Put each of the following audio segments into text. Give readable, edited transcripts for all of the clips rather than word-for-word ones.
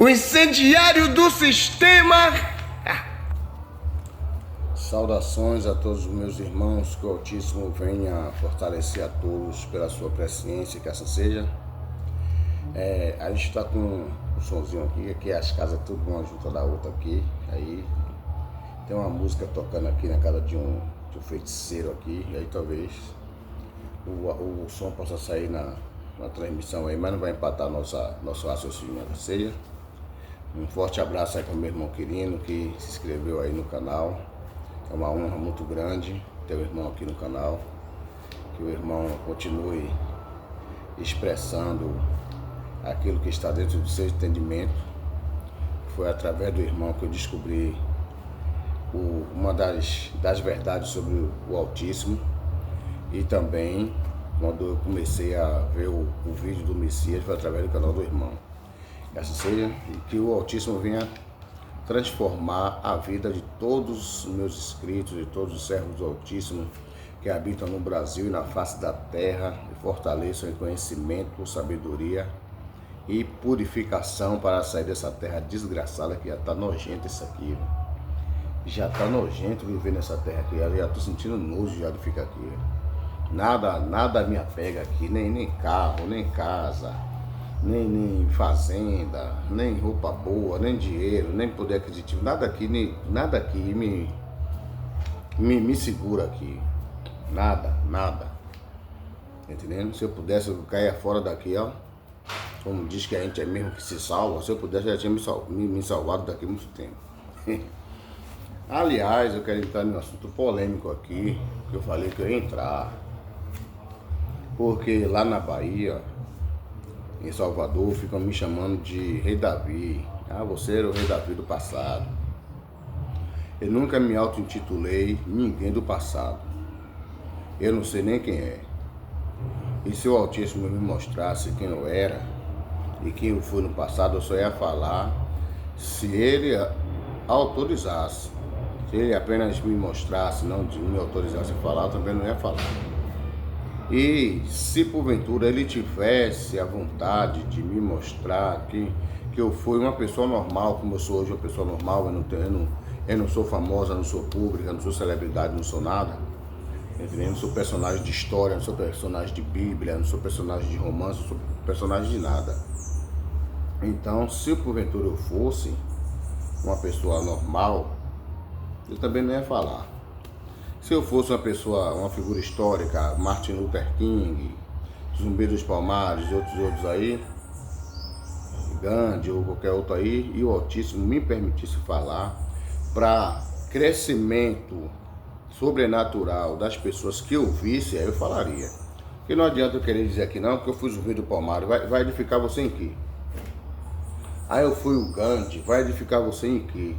O incendiário do sistema. Saudações a todos os meus irmãos, que o Altíssimo venha fortalecer a todos pela sua presciência, que assim seja. A gente está com um somzinho aqui as casas tudo uma junto da outra aqui. Aí tem uma música tocando aqui na casa de um feiticeiro aqui, e aí talvez o som possa sair na transmissão aí, mas não vai empatar nosso raciocínio, que seja. Um forte abraço aí para o meu irmão Quirino, que se inscreveu aí no canal. É uma honra muito grande ter o irmão aqui no canal. Que o irmão continue expressando aquilo que está dentro do seu entendimento. Foi através do irmão que eu descobri uma das verdades sobre o Altíssimo. E também, quando eu comecei a ver o vídeo do Messias, foi através do canal do irmão. Que assim seja, e que o Altíssimo venha transformar a vida de todos os meus inscritos, de todos os servos do Altíssimo que habitam no Brasil e na face da terra, e fortaleçam em conhecimento, sabedoria e purificação para sair dessa terra desgraçada, que já está nojento isso aqui. Já está nojento viver nessa terra aqui, eu já estou sentindo nojo já de ficar aqui. Nada me apega aqui, nem carro, nem casa, nem fazenda, nem roupa boa, nem dinheiro, nem poder aquisitivo, nada aqui me segura aqui. Nada. Entendendo? Se eu pudesse, eu caia fora daqui, ó. Como diz que a gente é mesmo que se salva, se eu pudesse, eu já tinha me salvado daqui há muito tempo. Aliás, eu quero entrar num assunto polêmico aqui, que eu falei que eu ia entrar. Porque lá na Bahia, em Salvador, ficam me chamando de Rei Davi. Você era o Rei Davi do passado. Eu nunca me auto-intitulei ninguém do passado. Eu não sei nem quem é. E se o Altíssimo me mostrasse quem eu era e quem eu fui no passado, eu só ia falar se ele autorizasse. Se ele apenas me mostrasse, não me autorizasse a falar, eu também não ia falar. E se porventura ele tivesse a vontade de me mostrar que eu fui uma pessoa normal, como eu sou hoje uma pessoa normal, eu não sou famosa, não sou pública, não sou celebridade, não sou nada, entendeu? Não sou personagem de história, não sou personagem de Bíblia, não sou personagem de romance, não sou personagem de nada. Então, se porventura eu fosse uma pessoa normal, eu também não ia falar. Se eu fosse uma figura histórica, Martin Luther King, Zumbi dos Palmares e outros aí, Gandhi ou qualquer outro aí, e o Altíssimo me permitisse falar para crescimento sobrenatural das pessoas que eu visse, aí eu falaria. Porque não adianta eu querer dizer aqui não, porque eu fui Zumbi do Palmares, vai edificar você em quê? Aí eu fui o Gandhi, vai edificar você em quê?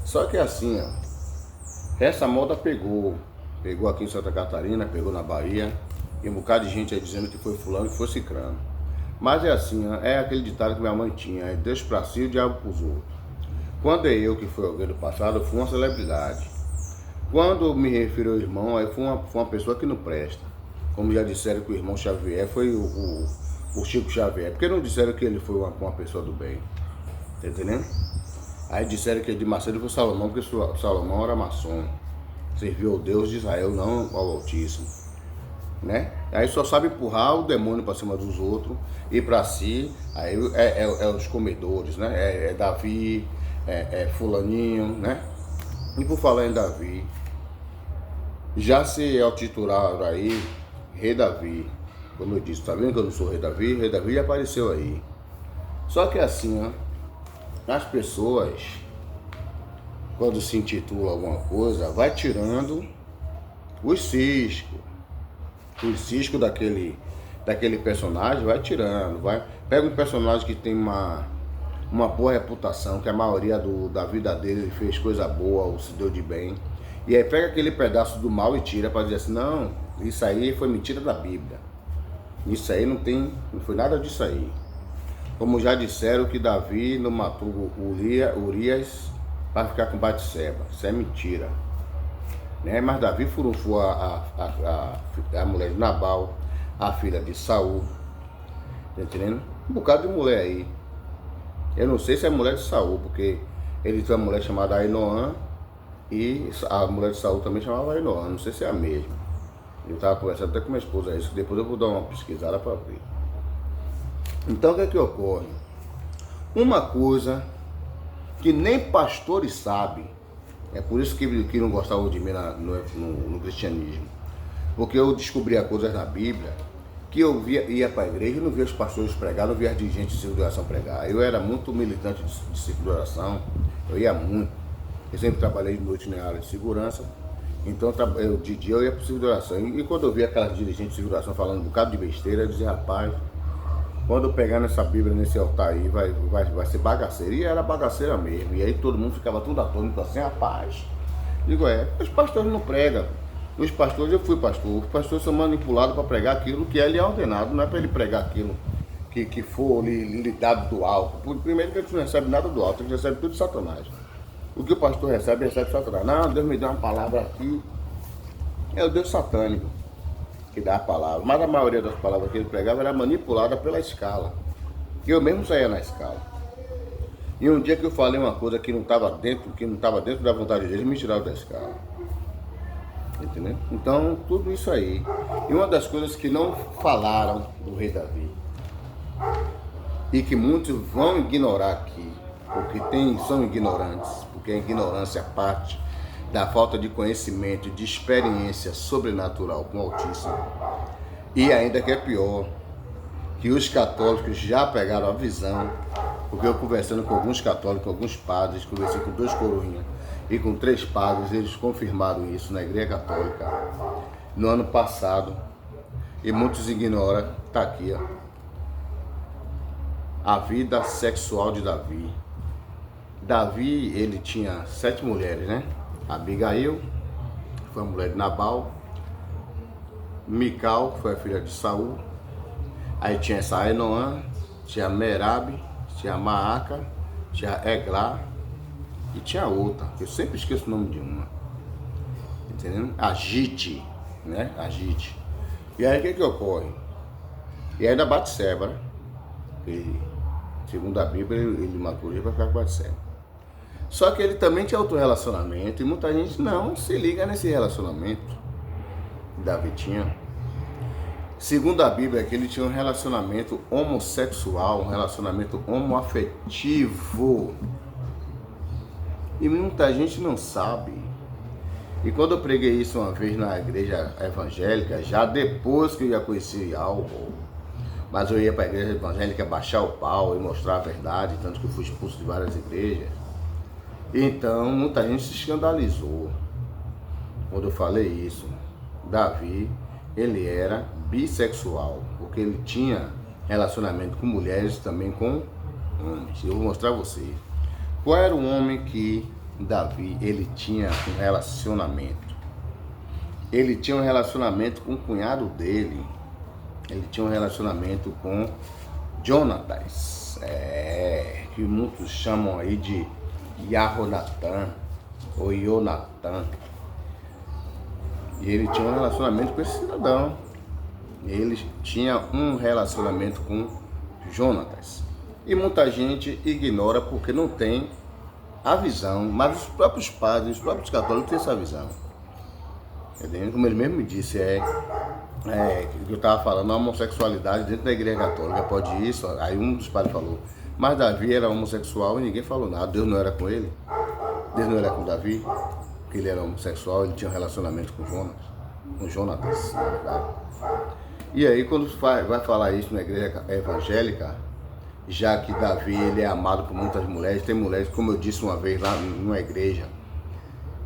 Só que assim, ó, essa moda pegou aqui em Santa Catarina, pegou na Bahia, e um bocado de gente aí dizendo que foi fulano, que foi cicrano. Mas é assim, ó, é aquele ditado que minha mãe tinha, é Deus pra si e o diabo pros outros. Quando é eu que fui alguém do passado, eu fui uma celebridade. Quando eu me refiro ao irmão, aí foi uma pessoa que não presta. Como já disseram que o irmão Xavier foi o Chico Xavier, porque não disseram que ele foi uma pessoa do bem, tá entendendo? Aí disseram que de Macedo foi Salomão, porque Salomão era maçom, serviu ao Deus de Israel, não ao Altíssimo, né? Aí só sabe empurrar o demônio para cima dos outros e para si, aí é os comedores, né? É Davi, é fulaninho, né? E por falar em Davi, já se altitularam aí Rei Davi, como eu disse, tá vendo que eu não sou Rei Davi? Rei Davi já apareceu aí. Só que assim, ó, as pessoas, quando se intitulam alguma coisa, vai tirando os ciscos daquele personagem, vai tirando, pega um personagem que tem uma boa reputação, que a maioria da vida dele fez coisa boa ou se deu de bem, e aí pega aquele pedaço do mal e tira para dizer assim, não, isso aí foi mentira da Bíblia, isso aí não foi nada disso aí. Como já disseram que Davi não matou Urias para ficar com Batseba. Isso é mentira. Né? Mas Davi furunfou a mulher de Nabal, a filha de Saul. Tá entendendo? Um bocado de mulher aí. Eu não sei se é mulher de Saul, porque ele tem uma mulher chamada Ainoã e a mulher de Saul também chamava Ainoã. Não sei se é a mesma. Eu estava conversando até com minha esposa isso, que depois eu vou dar uma pesquisada para ver. Então o que é que ocorre? Uma coisa que nem pastores sabem, é por isso que não gostavam de mim no cristianismo. Porque eu descobria coisas na Bíblia que eu ia para a igreja e não via os pastores pregar, não via as dirigentes de círculo de oração pregar. Eu era muito militante de círculo de oração, eu ia muito. Eu sempre trabalhei de noite na área de segurança, então de dia eu ia para o círculo de oração. E quando eu via aquelas dirigentes de círculo de oração falando um bocado de besteira, eu dizia, rapaz, quando eu pegar nessa Bíblia, nesse altar aí, vai ser bagaceira. E era bagaceira mesmo. E aí todo mundo ficava tudo atônito assim, rapaz. Digo, os pastores não pregam. Os pastores, eu fui pastor, os pastores são manipulados para pregar aquilo que ele é ordenado, não é para ele pregar aquilo que for lhe dado do alto. Primeiro que ele não recebe nada do alto, ele recebe tudo de Satanás. O que o pastor recebe de Satanás. Não, Deus me deu uma palavra aqui. É o Deus satânico que dá a palavra. Mas a maioria das palavras que ele pregava era manipulada pela escala. Eu mesmo saía na escala. E um dia que eu falei uma coisa que não estava dentro da vontade de Deus, me tiraram da escala. Entendeu? Então, tudo isso aí. E uma das coisas que não falaram do rei Davi, e que muitos vão ignorar aqui, porque são ignorantes, porque a ignorância é parte da falta de conhecimento, de experiência sobrenatural com o Altíssimo. E ainda que é pior, que os católicos já pegaram a visão, porque eu conversando com alguns católicos, com alguns padres, conversei com 2 coroinhas, e com 3 padres, eles confirmaram isso na Igreja Católica no ano passado, e muitos ignoram, está aqui, ó, a vida sexual de Davi. Davi, ele tinha 7 mulheres, né? Abigail, foi a mulher de Nabal, Mical, que foi a filha de Saul, aí tinha essa Ainoã, tinha Merabe, tinha Maaca, tinha Eglá, e tinha outra, que eu sempre esqueço o nome de uma, entendeu? Agite, né? Agite. E aí o que ocorre? E ainda Batseba, né? E, segundo a Bíblia, ele matou ele para ficar com Batseba. Só que ele também tinha outro relacionamento, e muita gente não se liga nesse relacionamento que Davi tinha. Segundo a Bíblia, que ele tinha um relacionamento homossexual, um relacionamento homoafetivo. E muita gente não sabe. E quando eu preguei isso uma vez na igreja evangélica, já depois que eu já conheci algo, mas eu ia para a igreja evangélica baixar o pau e mostrar a verdade, tanto que eu fui expulso de várias igrejas. Então muita gente se escandalizou quando eu falei isso. Davi, ele era bissexual, porque ele tinha relacionamento com mulheres e também com homens. Eu vou mostrar a vocês. Qual era o homem que Davi, ele tinha um relacionamento? Ele tinha um relacionamento com o cunhado dele. Ele tinha um relacionamento com Jonatas. Que muitos chamam aí de Yahonatan ou Yonatan. E ele tinha um relacionamento com esse cidadão. Ele tinha um relacionamento com Jonatas. E muita gente ignora porque não tem a visão, mas os próprios padres, os próprios católicos têm essa visão. Entendeu? Como ele mesmo me disse, que eu estava falando, a homossexualidade dentro da igreja católica pode isso. Aí um dos padres falou, mas Davi era homossexual e ninguém falou nada, Deus não era com ele, Deus não era com Davi, porque ele era homossexual, ele tinha um relacionamento com Jonatas, na verdade. E aí quando vai falar isso na igreja evangélica, já que Davi ele é amado por muitas mulheres, tem mulheres, como eu disse uma vez lá numa igreja,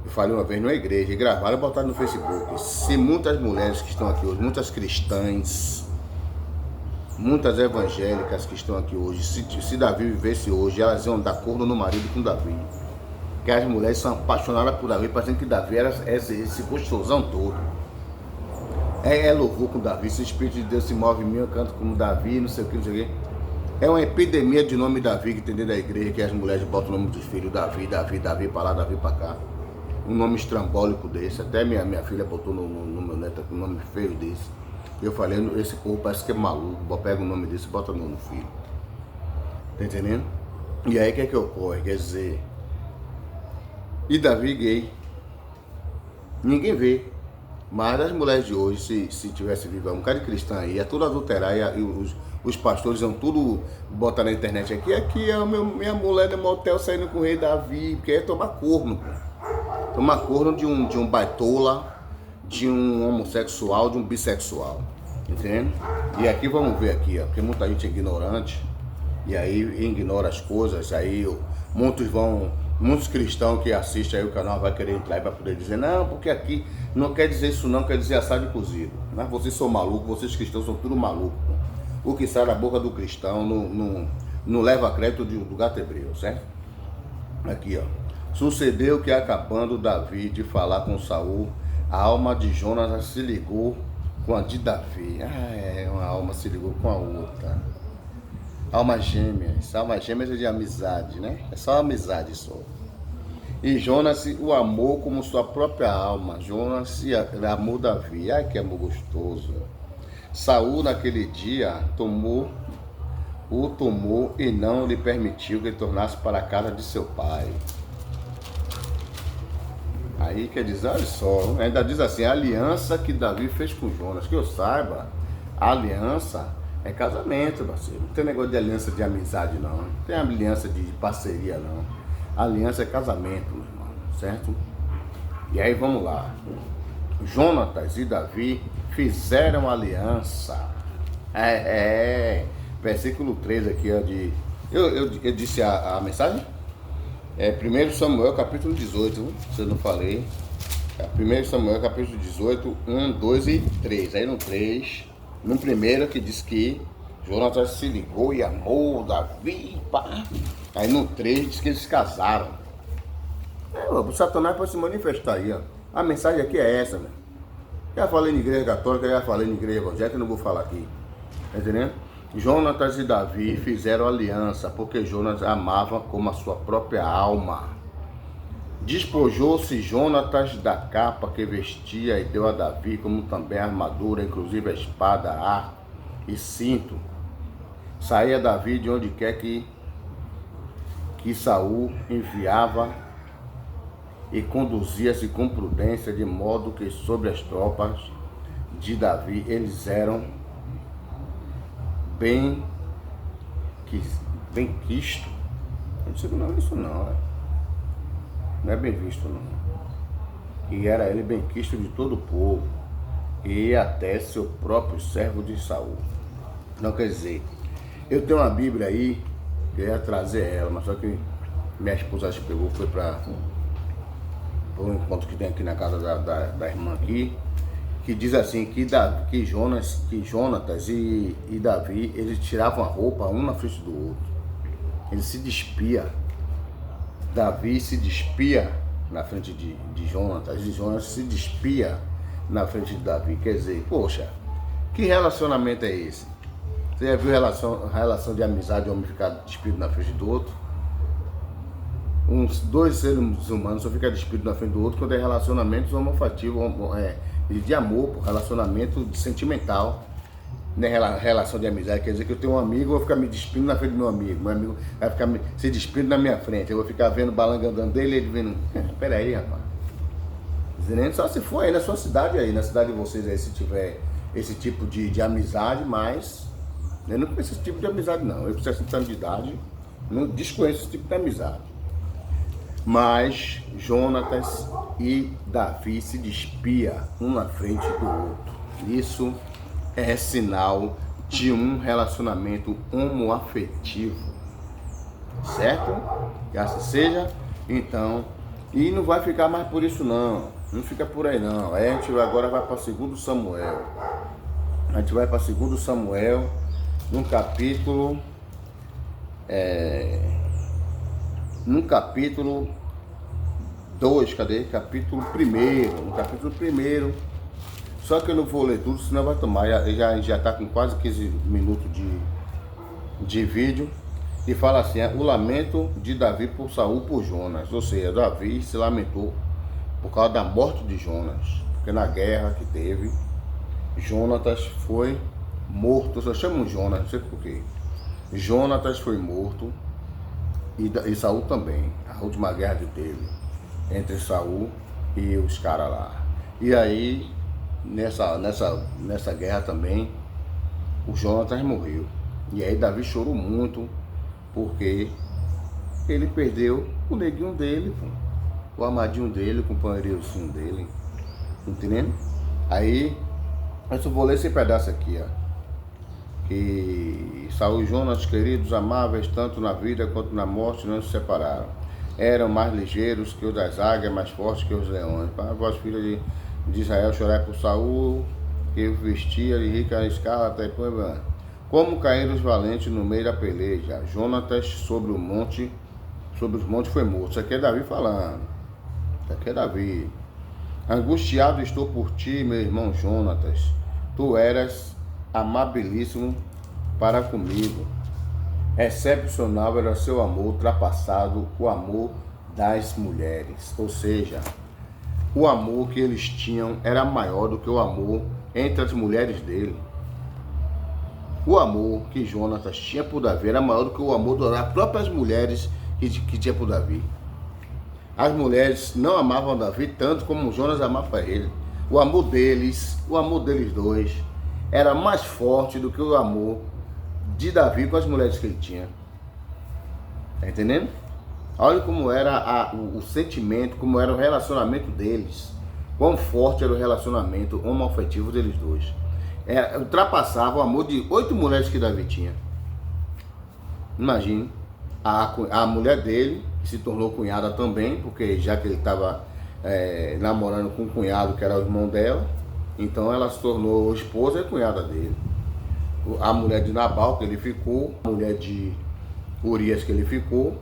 eu falei uma vez numa igreja, e gravaram e botaram no Facebook, se muitas mulheres que estão aqui hoje, muitas cristãs, muitas evangélicas que estão aqui hoje, se Davi vivesse hoje, elas iam dar corno no marido com Davi, que as mulheres são apaixonadas por Davi, parecendo que Davi era esse gostosão todo. É louvor com Davi, se o Espírito de Deus se move em mim, eu canto como Davi, não sei o que, não sei o que. É uma epidemia de nome Davi que tem dentro da igreja, que as mulheres botam o nome dos filhos, Davi, Davi, Davi para lá, Davi para cá. Um nome estrambólico desse, até minha filha botou no meu neto um nome feio desse. Eu falei, esse povo parece que é maluco, pega o nome desse e bota no filho. Tá entendendo? E aí o que é que ocorre? Quer dizer, e Davi gay? Ninguém vê. Mas as mulheres de hoje, se tivesse vivo um bocado de cristã aí, ia tudo adulterar e os pastores iam tudo botar na internet aqui é minha mulher no motel saindo com o rei Davi, porque é tomar corno, pô. Tomar corno de um baitola, de um homossexual, de um bissexual, entende? E aqui vamos ver aqui, ó, porque muita gente é ignorante, e aí ignora as coisas, aí muitos cristãos que assistem aí o canal vai querer entrar aí para poder dizer, não, porque aqui não quer dizer isso não, quer dizer assado e cozido. Mas vocês são malucos, vocês cristãos são tudo malucos. O que sai da boca do cristão não leva crédito do gato hebreu, certo? Aqui, ó. Sucedeu que acabando Davi de falar com Saul, a alma de Jonas se ligou com a de Davi. Uma alma se ligou com a outra. Almas gêmeas é de amizade, né? É só amizade só. E Jonas o amou como sua própria alma. Jonas amou Davi. Ai, que amor gostoso. Saul naquele dia o tomou e não lhe permitiu que ele tornasse para a casa de seu pai. Aí quer dizer, olha só, ainda diz assim, a aliança que Davi fez com Jonas. Que eu saiba, a aliança é casamento, parceiro. Não tem negócio de aliança de amizade, não. Não tem aliança de parceria, não. A aliança é casamento, meu irmão, certo? E aí vamos lá. Jonatas e Davi fizeram aliança. Versículo 3 aqui, ó, de... Eu disse a mensagem? 1 Samuel, capítulo 18, se eu não falei. 1 Samuel, capítulo 18, 1, 2 e 3. Aí no 3... No primeiro que diz que Jonatas se ligou e amou Davi, pá. Aí no 3 diz que eles se casaram. O Satanás pode se manifestar aí, ó. A mensagem aqui é essa, né? Já falei na igreja católica, já falei na igreja evangélica, não vou falar aqui. Tá entendendo? Jonatas e Davi fizeram aliança, porque Jonas amava como a sua própria alma. Despojou-se Jonatas da capa que vestia e deu a Davi, como também a armadura, inclusive a espada, arco e cinto. Saía Davi de onde quer que Saul enviava e conduzia-se com prudência, de modo que sobre as tropas de Davi eles eram bem quisto. Não sei não, isso não, não é bem visto, não. E era ele bem quisto de todo o povo, e até seu próprio servo de Saul. Não, quer dizer, eu tenho uma Bíblia aí, que eu ia trazer ela, mas só que minha esposa se pegou, foi para um encontro que tem aqui na casa da irmã aqui, que diz assim, que Jonatas e Davi, eles tiravam a roupa um na frente do outro. Ele se despia. Davi se despia na frente de Jonatas, e Jonatas se despia na frente de Davi. Quer dizer, poxa, que relacionamento é esse? Você já viu relação de amizade, o homem ficar despido na frente do outro? Dois seres humanos só ficam despidos na frente do outro quando é relacionamentos homoafetivos, de amor, relacionamento sentimental. Não é relação de amizade, quer dizer que eu tenho um amigo, eu vou ficar me despindo na frente do meu amigo vai ficar se despindo na minha frente, eu vou ficar vendo o balanga andando dele e ele vendo, peraí, rapaz. Só se for aí na sua cidade aí, na cidade de vocês aí, se tiver esse tipo de amizade, mas eu não conheço esse tipo de amizade não, eu com 60 anos de idade, não desconheço esse tipo de amizade. Mas Jonatas e Davi se despia um na frente do outro. Isso é sinal de um relacionamento homoafetivo, certo? Que assim seja. Então, e não vai ficar mais por isso não. Não fica por aí não. Aí a gente agora vai para 2 Samuel. A gente vai para 2 Samuel, no capítulo 2, cadê? Capítulo 1, no capítulo 1. Só que eu não vou ler tudo, senão vai tomar. Já está com quase 15 minutos de vídeo. E fala assim, o lamento de Davi por Saul por Jonas. Ou seja, Davi se lamentou por causa da morte de Jonas. Porque na guerra que teve, Jonatas foi morto. Eu só chamo Jonas, não sei porquê. Jonatas foi morto e Saul também. A última guerra que teve entre Saul e os caras lá. E aí, nessa guerra também, o Jonatas morreu. E aí Davi chorou muito, porque ele perdeu o neguinho dele, o amadinho dele, o companheirozinho dele. Entendendo? Aí, eu só vou ler esse pedaço aqui, ó. Que Saul e Jonas, queridos, amáveis, tanto na vida quanto na morte, não se separaram. Eram mais ligeiros que os das águias, mais fortes que os leões. Para vós, filhos de Israel, chorai por Saul, que vestia de rica escarlata e põe. Como caíram os valentes no meio da peleja. Jonatas sobre os montes foi morto. Isso aqui é Davi falando. Isso aqui é Davi. Angustiado estou por ti, meu irmão Jonatas. Tu eras amabilíssimo para comigo. Excepcional era seu amor, ultrapassado o amor das mulheres. Ou seja, o amor que eles tinham era maior do que o amor entre as mulheres dele. O amor que Jonatas tinha por Davi era maior do que o amor das próprias mulheres que tinha por Davi. As mulheres não amavam Davi tanto como Jonas amava ele. O amor deles dois, era mais forte do que o amor de Davi com as mulheres que ele tinha. Tá entendendo? Olha como era o sentimento, como era o relacionamento deles. Quão forte era o relacionamento homoafetivo deles dois. Ultrapassava o amor de 8 mulheres que Davi tinha. Imagine, a mulher dele, que se tornou cunhada também, porque já que ele estava namorando com um cunhado que era o irmão dela, então ela se tornou esposa e cunhada dele. A mulher de Nabal que ele ficou, a mulher de Urias que ele ficou,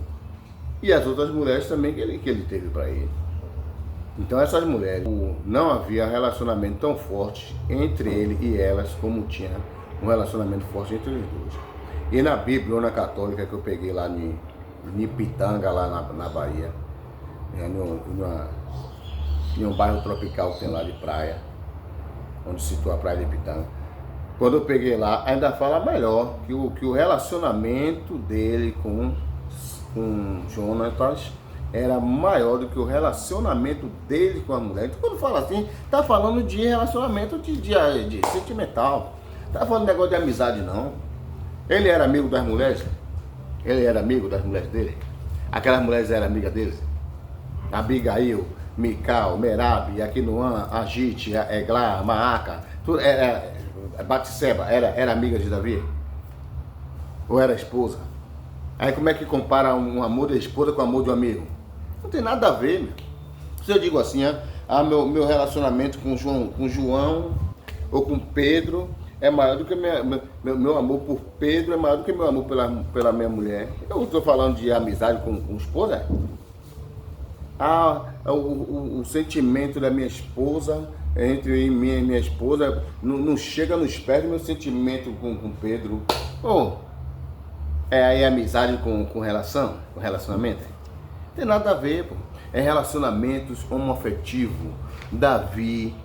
e as outras mulheres também que ele teve para ele. Então essas mulheres, não havia relacionamento tão forte entre ele e elas como tinha um relacionamento forte entre os dois. E na Bíblia católica que eu peguei lá em Pitanga, lá na Bahia, em um bairro tropical que tem lá de praia, onde se situa a praia de Pitanga. Quando eu peguei lá, ainda fala melhor que o relacionamento dele com Jonatas era maior do que o relacionamento dele com a mulher. Então, quando fala assim, tá falando de relacionamento de sentimental. Tá falando de negócio de amizade, não. Ele era amigo das mulheres? Ele era amigo das mulheres dele? Aquelas mulheres eram amigas dele? Abigail, Mical, Merab, Aquinoã, Agite, Eglá, Maaca, tudo, Batseba, era amiga de Davi? Ou era esposa? Aí como é que compara um amor de esposa com o amor de um amigo? Não tem nada a ver, meu. Se eu digo assim, meu relacionamento com João ou com Pedro é maior do que meu amor por Pedro, é maior do que meu amor pela minha mulher. Eu estou falando de amizade com esposa. O sentimento da minha esposa, entre mim e minha esposa, não chega nos pés do meu sentimento com Pedro. É aí amizade com relação? Com relacionamento? Não tem nada a ver, pô. É relacionamentos homoafetivos. Davi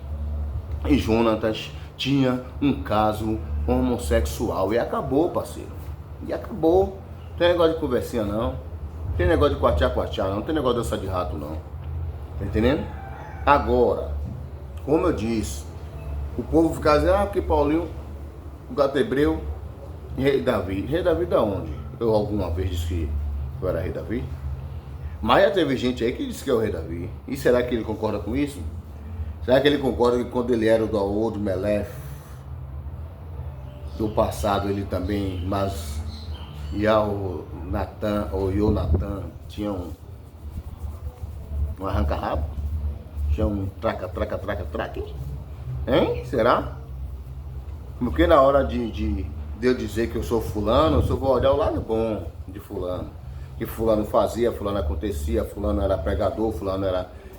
e Jonatas tinha um caso homossexual e acabou, parceiro. E acabou. Não tem negócio de conversinha, não. Não tem negócio de quatiá, não. Não tem negócio de dança de rato, não. Tá entendendo? Agora, como eu disse, o povo fica dizendo, porque Paulinho, o gato hebreu, rei Davi. Rei Davi da onde? Eu alguma vez disse que eu era rei Davi? Mas já teve gente aí que disse que é o rei Davi. E será que ele concorda com isso? Será que ele concorda que quando ele era o Daú de Melef, do passado ele também, mas o Natan ou Yonatan tinha um arranca-rabo? Tinha um traca? Hein? Será? Porque na hora de eu dizer que eu sou fulano, eu só vou olhar o lado bom de fulano. Que fulano fazia, fulano acontecia, fulano era pregador, fulano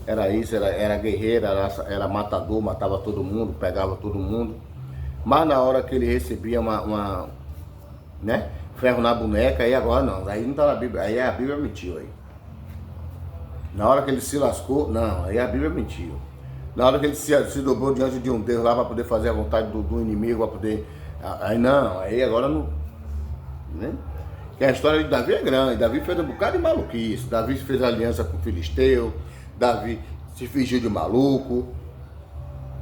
era isso, era guerreiro, era matador, matava todo mundo, pegava todo mundo. Mas na hora que ele recebia ferro na boneca, aí agora não, aí não tá na Bíblia, aí a Bíblia mentiu aí. Na hora que ele se lascou, não, aí a Bíblia mentiu. Na hora que ele se dobrou diante de um Deus lá para poder fazer a vontade do inimigo, para poder... Aí não, aí agora não... Né? Que a história de Davi é grande. Davi fez um bocado de maluquice. Davi fez aliança com o Filisteu. Davi se fingiu de maluco.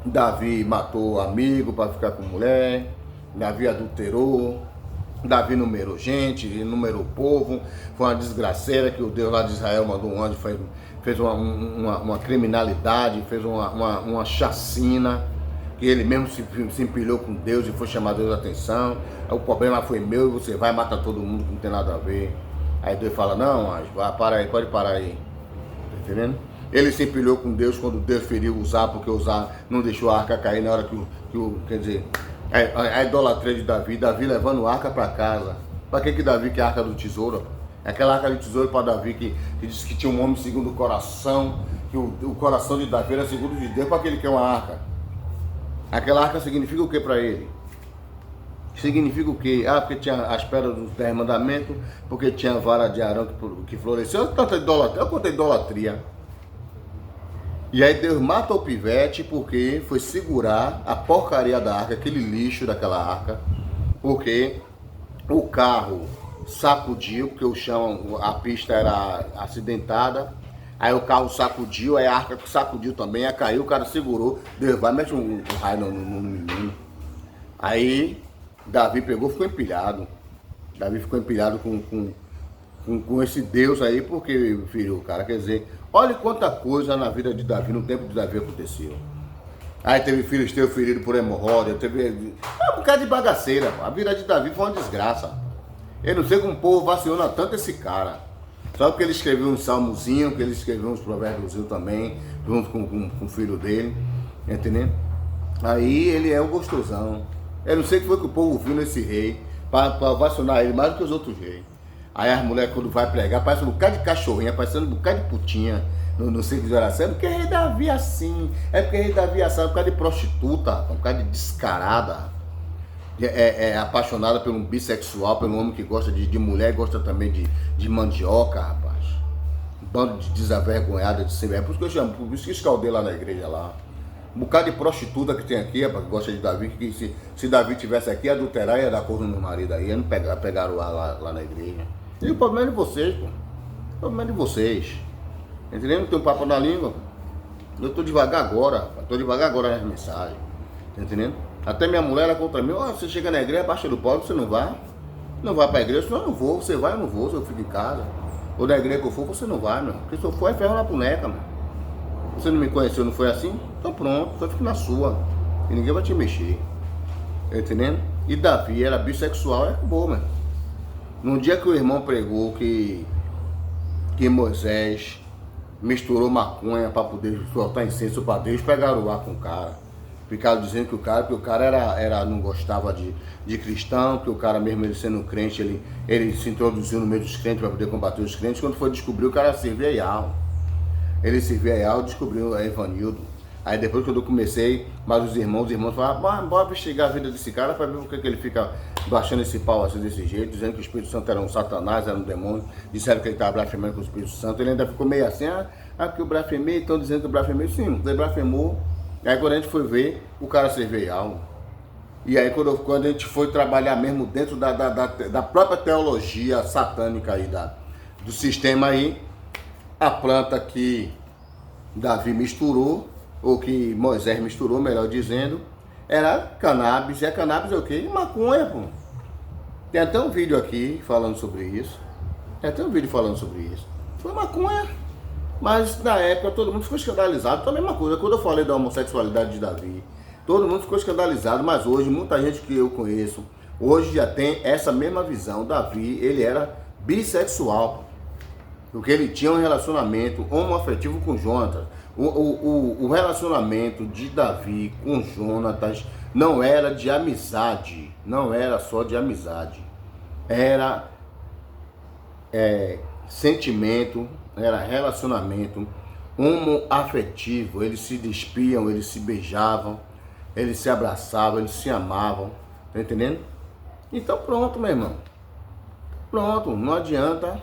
Davi matou amigo para ficar com mulher. Davi adulterou. Davi numerou gente, numerou o povo. Foi uma desgraceira que o Deus lá de Israel mandou um anjo, fez uma criminalidade, fez uma chacina, que ele mesmo se empilhou com Deus e foi chamar Deus a atenção. O problema foi meu e você vai matar todo mundo que não tem nada a ver. Aí Deus fala, não, anjo, para aí, pode parar aí. Tá entendendo? Ele se empilhou com Deus quando Deus feriu Uzá, porque Uzá não deixou a arca cair na hora quer dizer, a idolatria de Davi, Davi levando a arca para casa. Para que Davi quer a arca do tesouro? Aquela arca do tesouro para Davi que disse que tinha um homem segundo o coração, que o coração de Davi era segundo de Deus, para que ele quer uma arca? Aquela arca significa o que para ele? Significa o quê? Ah, porque tinha as pedras dos 10 mandamentos, porque tinha a vara de Arão que floresceu. Tanta idolatria, eu contei idolatria. E aí Deus mata o pivete porque foi segurar a porcaria da arca, aquele lixo daquela arca, porque o carro sacudiu, porque o chão, a pista era acidentada, aí o carro sacudiu, aí a arca sacudiu também, aí caiu, o cara segurou, Deus vai, mete um raio no menino. Aí Davi pegou, ficou empilhado. Davi ficou empilhado com esse Deus aí, porque feriu o cara, quer dizer, olha quanta coisa na vida de Davi, no tempo de Davi aconteceu. Aí teve Filisteu ferido por hemorroida, teve um bocado de bagaceira, a vida de Davi foi uma desgraça. Eu não sei como o povo vaciona tanto esse cara. Só porque ele escreveu um salmozinho, que ele escreveu uns provérbios também, junto com o filho dele, entendeu? Aí ele é o gostosão. Eu não sei o que foi que o povo viu nesse rei, para vacionar ele mais do que os outros reis. Aí as mulheres, quando vai pregar, parece um bocado de cachorrinha, parecendo um bocado de putinha no centro de oração. É porque rei Davi é assim, é porque rei Davi é assim, é um bocado de prostituta, um bocado de descarada. É apaixonada por um bissexual, pelo homem que gosta de mulher, gosta também de mandioca, rapaz. Um bando de desavergonhada de ser. É por isso que eu chamo, por isso que escaldei lá na igreja lá. Um bocado de prostituta que tem aqui, rapaz, que gosta de Davi, que se Davi tivesse aqui, adulterar, ia dar corno no marido aí, ia não pegaram lá na igreja. E o problema é de vocês, pô. O problema é de vocês. Entendeu? Não tem um papo na língua. Eu tô devagar agora, rapaz. Tô devagar agora nas mensagens. Tá entendendo? Até minha mulher era contra mim. Ó, você chega na igreja, baixa do pobre, você não vai? Não vai pra igreja? Eu não vou. Você vai, eu não vou. Se eu fico em casa. Ou da igreja que eu for, você não vai, meu. Porque se eu for, é ferro na boneca, meu. Você não me conheceu, não foi assim? Então pronto, só fica na sua. E ninguém vai te mexer. Tá entendendo? E Davi era bissexual, acabou, meu. Num dia que o irmão pregou que Moisés misturou maconha para poder soltar incenso para Deus, pegaram o ar com o cara. Ficaram dizendo que o cara não gostava de cristão, que o cara mesmo ele sendo crente, ele se introduziu no meio dos crentes para poder combater os crentes. Quando foi descobrir, o cara servia Yahweh. Ele servia Yahweh, descobriu Evanildo. Aí depois que eu comecei, mas os irmãos falaram, bora investigar a vida desse cara para ver por que ele fica baixando esse pau assim desse jeito, dizendo que o Espírito Santo era um satanás, era um demônio, disseram que ele estava blasfemando com o Espírito Santo. Ele ainda ficou meio assim, porque eu blasfemei, estão dizendo que eu blasfemei. Sim, ele blasfemou. Aí quando a gente foi ver, o cara servia Yahweh. E aí quando a gente foi trabalhar mesmo dentro da própria teologia satânica aí, do sistema aí, a planta que Davi misturou, ou que Moisés misturou, melhor dizendo, era cannabis. E a cannabis é o quê? Maconha, pô. Tem até um vídeo aqui falando sobre isso. Foi maconha. Mas na época todo mundo ficou escandalizado. Então a mesma coisa, quando eu falei da homossexualidade de Davi, todo mundo ficou escandalizado. Mas hoje, muita gente que eu conheço, hoje já tem essa mesma visão. Davi, ele era bissexual. Porque ele tinha um relacionamento homoafetivo com Jonatas. O relacionamento de Davi com Jonatas não era de amizade, não era só de amizade, era sentimento, era relacionamento homoafetivo. Eles se despiam, eles se beijavam, eles se abraçavam, eles se amavam, tá entendendo? Então pronto, meu irmão, pronto, não adianta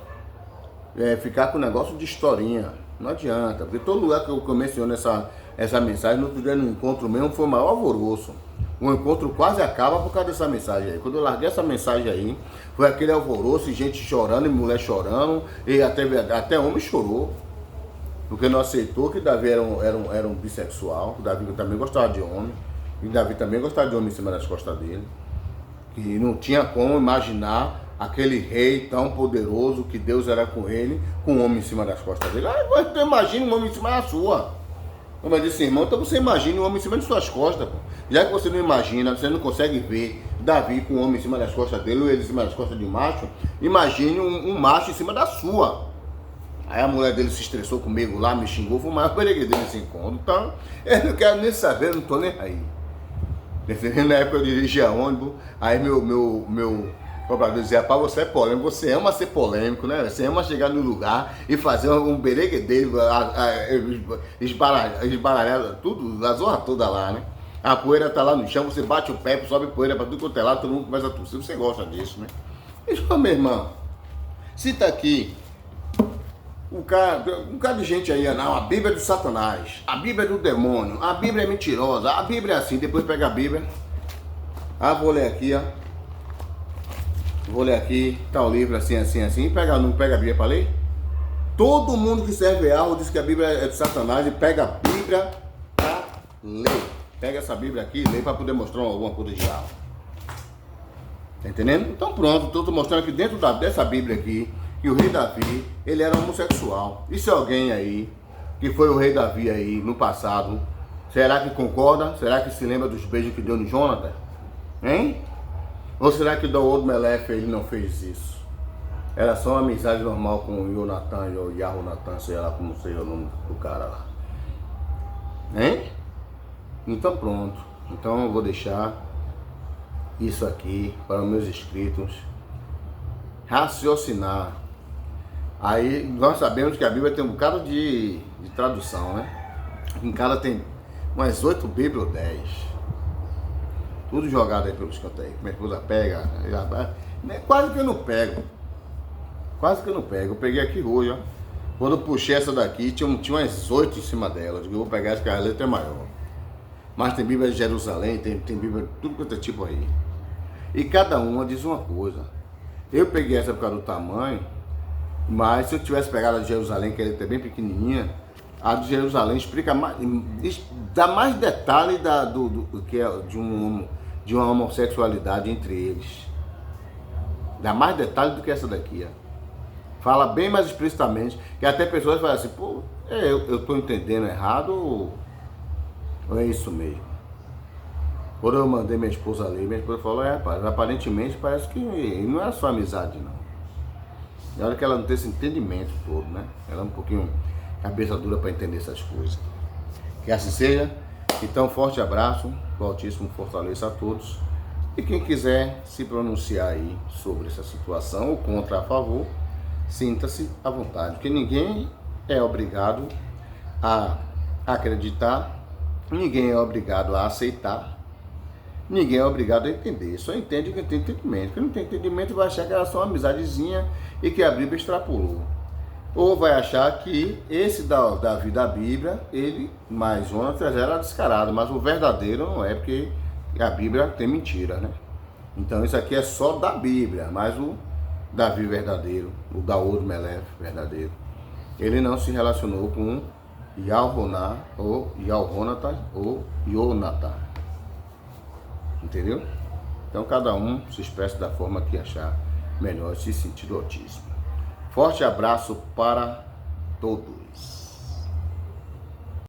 ficar com negócio de historinha. Não adianta, porque todo lugar que eu menciono essa mensagem, no outro dia no encontro mesmo, foi o maior alvoroço. o encontro quase acaba por causa dessa mensagem aí. Quando eu larguei essa mensagem aí, foi aquele alvoroço, e gente chorando, e mulher chorando, e até homem chorou, porque não aceitou que Davi era um bissexual, que Davi também gostava de homem, e Davi também gostava de homem em cima das costas dele, que não tinha como imaginar aquele rei tão poderoso, que Deus era com ele, com um homem em cima das costas dele. Então imagina um homem em cima da sua. Como eu disse, irmão, então você imagina um homem em cima de suas costas, pô. Já que você não imagina, você não consegue ver Davi com um homem em cima das costas dele, ou ele em cima das costas de macho, imagine um macho em cima da sua. Aí a mulher dele se estressou comigo lá, me xingou, foi o maior perigo nesse encontro. Então, eu não quero nem saber, não tô nem aí. Na época eu dirigia ônibus, aí meu cobrador dizia, pá, você é polêmico, você ama ser polêmico, né? Você ama chegar no lugar e fazer um bereguedeiro, esbaralhar tudo, a zorra toda lá, né? A poeira tá lá no chão, você bate o pé, sobe poeira pra tudo quanto é lá, todo mundo começa a tossir, você gosta disso, né? Isso, meu irmão, se tá aqui, um cara de gente aí, não, a Bíblia é do Satanás, a Bíblia é do demônio, a Bíblia é mentirosa, a Bíblia é assim, depois pega a Bíblia, vou ler aqui, ó. Vou ler aqui, tá o livro assim, não pega a Bíblia para ler? Todo mundo que serve algo diz que a Bíblia é de Satanás e pega a Bíblia para ler. Pega essa Bíblia aqui e lê para poder mostrar alguma coisa de algo. Tá entendendo? Então pronto, estou mostrando que dentro dessa Bíblia aqui, que o rei Davi, ele era homossexual. E se alguém aí, que foi o rei Davi aí no passado, será que concorda? Será que se lembra dos beijos que deu no Jonathan? Hein? Ou será que o Daud Melef ele não fez isso? Era só uma amizade normal com o Jonathan, ou Yahonatan, sei lá como seja o nome do cara lá. Hein? Então pronto. Então eu vou deixar isso aqui para os meus inscritos raciocinar. Aí nós sabemos que a Bíblia tem um bocado de tradução, né? Em cada tem umas 8 Bíblias ou 10. Tudo jogado aí pelos cantos aí. Minha esposa pega, quase que eu não pego. Quase que eu não pego. Eu peguei aqui hoje, ó. Quando eu puxei essa daqui, tinha umas 8 em cima dela. Eu digo, eu vou pegar essa que a letra é maior. Mas tem Bíblia de Jerusalém, tem Bíblia de tudo quanto é tipo aí. E cada uma diz uma coisa. Eu peguei essa por causa do tamanho, mas se eu tivesse pegado a de Jerusalém, que ela é bem pequenininha, a de Jerusalém explica mais, dá mais detalhe do que é de uma homossexualidade entre eles. Dá mais detalhe do que essa daqui, ó. Fala bem mais explicitamente, que até pessoas falam assim, pô, eu estou entendendo errado ou é isso mesmo? Quando eu mandei minha esposa ler, minha esposa falou, rapaz, aparentemente parece que não é só amizade, não. E olha que ela não tem esse entendimento todo, né? Ela é um pouquinho cabeça dura para entender essas coisas. Que assim seja. Então, forte abraço, o Altíssimo fortaleça a todos. E quem quiser se pronunciar aí sobre essa situação, ou contra, a favor, sinta-se à vontade, porque ninguém é obrigado a acreditar, ninguém é obrigado a aceitar, ninguém é obrigado a entender. Só entende quem tem entendimento. Quem não tem entendimento vai achar que era só uma amizadezinha e que a Bíblia extrapolou. Ou vai achar que esse Davi da Bíblia, ele, mais Jonatas, era descarado, mas o verdadeiro não é, porque a Bíblia tem mentira, né? Então isso aqui é só da Bíblia, mas o Davi verdadeiro, o Daud Melef verdadeiro, ele não se relacionou com Yalroná, ou Yalronatan, ou Jonathan. Entendeu? Então cada um se expressa da forma que achar melhor, se sentir do autismo. Forte abraço para todos.